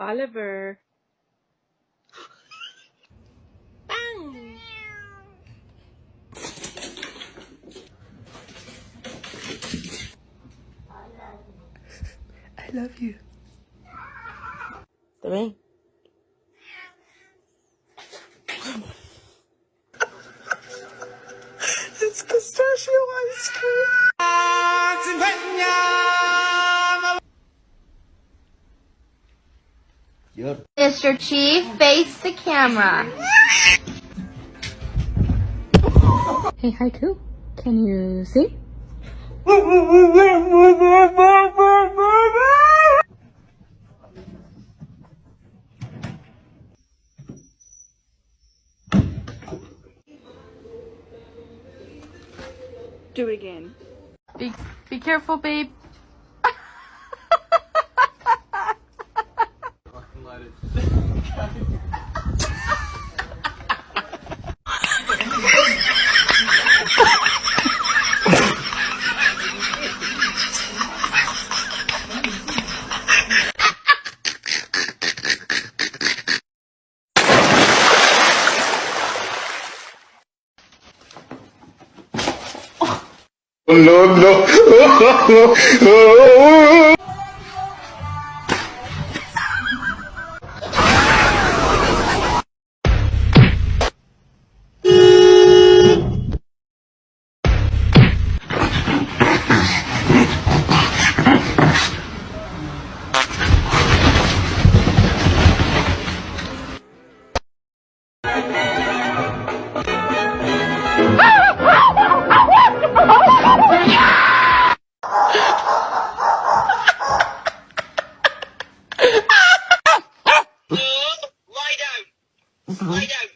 Oliver. Bang! I love you. Também. It's pistachio ice cream. Mr. Chief, face the camera. Hey, Haiku, can you see? Do it again. Be careful, babe. No. Lie down.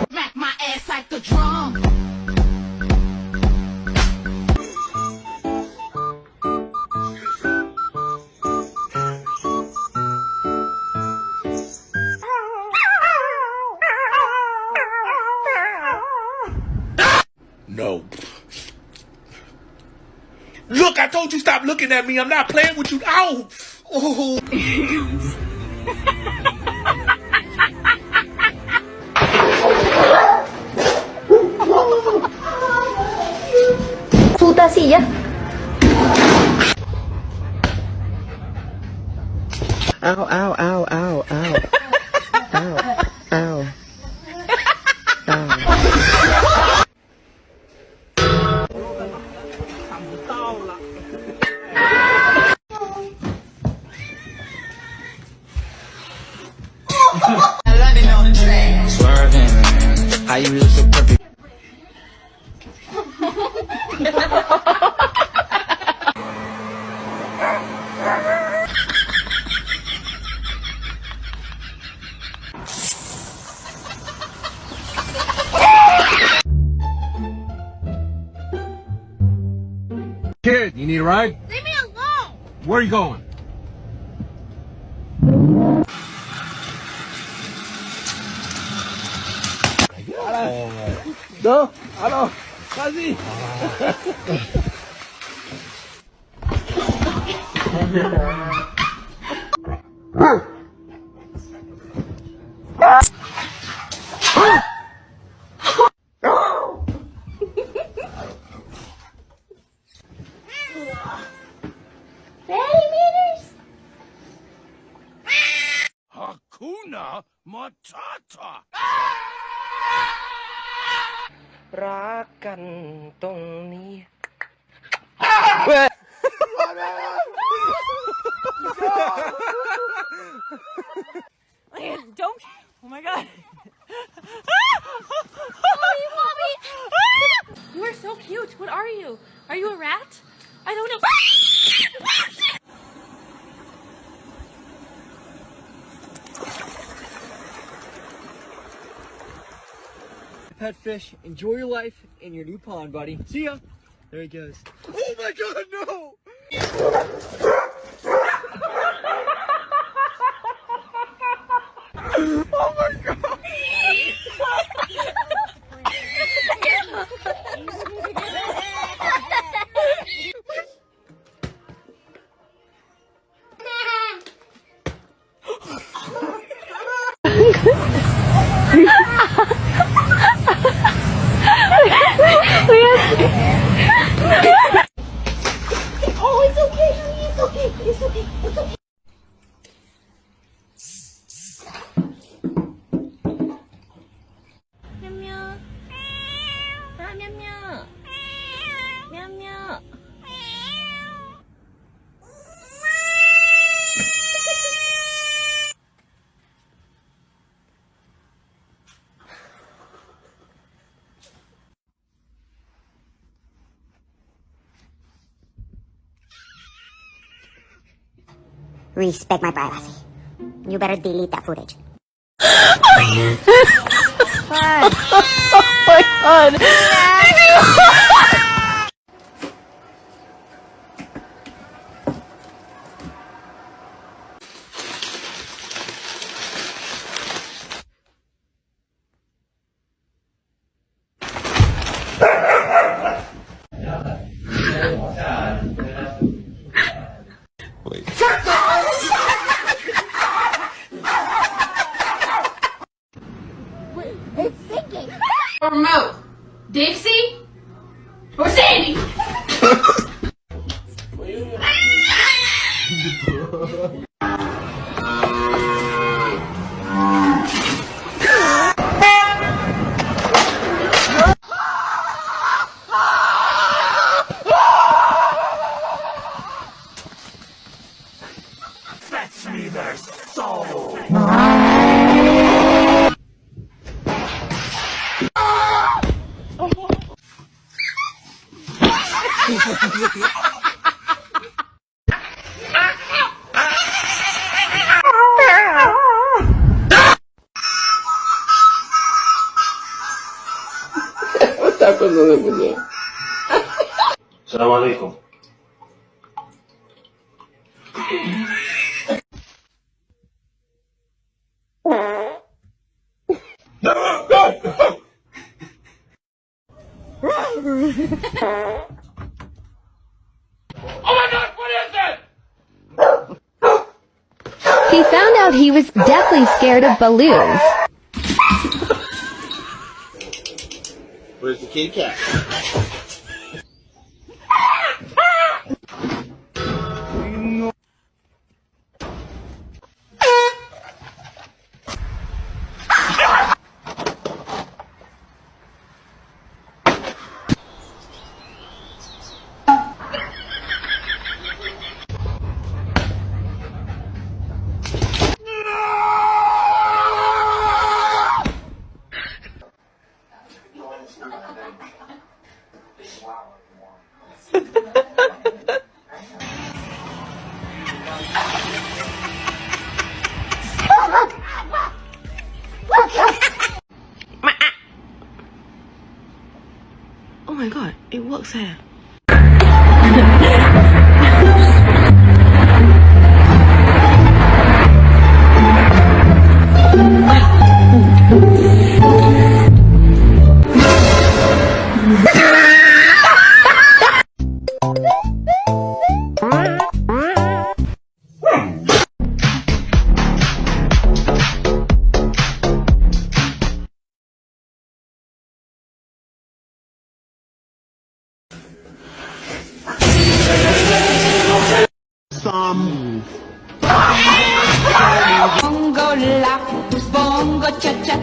Smack my ass like the drum. No. Look, I told you stop looking at me. I'm not playing with you. Ow! Oh. Puta silla. Ow, ow, ow, ow, ow. Ow, ow. Ow. Swerving, how you look so perfect. Kid, you need a ride? Leave me alone. Where are you going? No, ano? Kasi. Hakuna Matata. รักกันตรงนี้ Don't. Oh my god. You are so cute. What are you? Are you a rat? I don't know. Pet fish, enjoy your life in your new pond, buddy. See ya. There he goes. Oh my god, no! Respect my privacy. You better delete that footage. Remote. Dixie? Or Sandy? Fetch me their soul. Assalamu alaikum. He found out he was deathly scared of balloons. Where's the kitty cat? Oh my god, it works here. Bongo la, bongo cha cha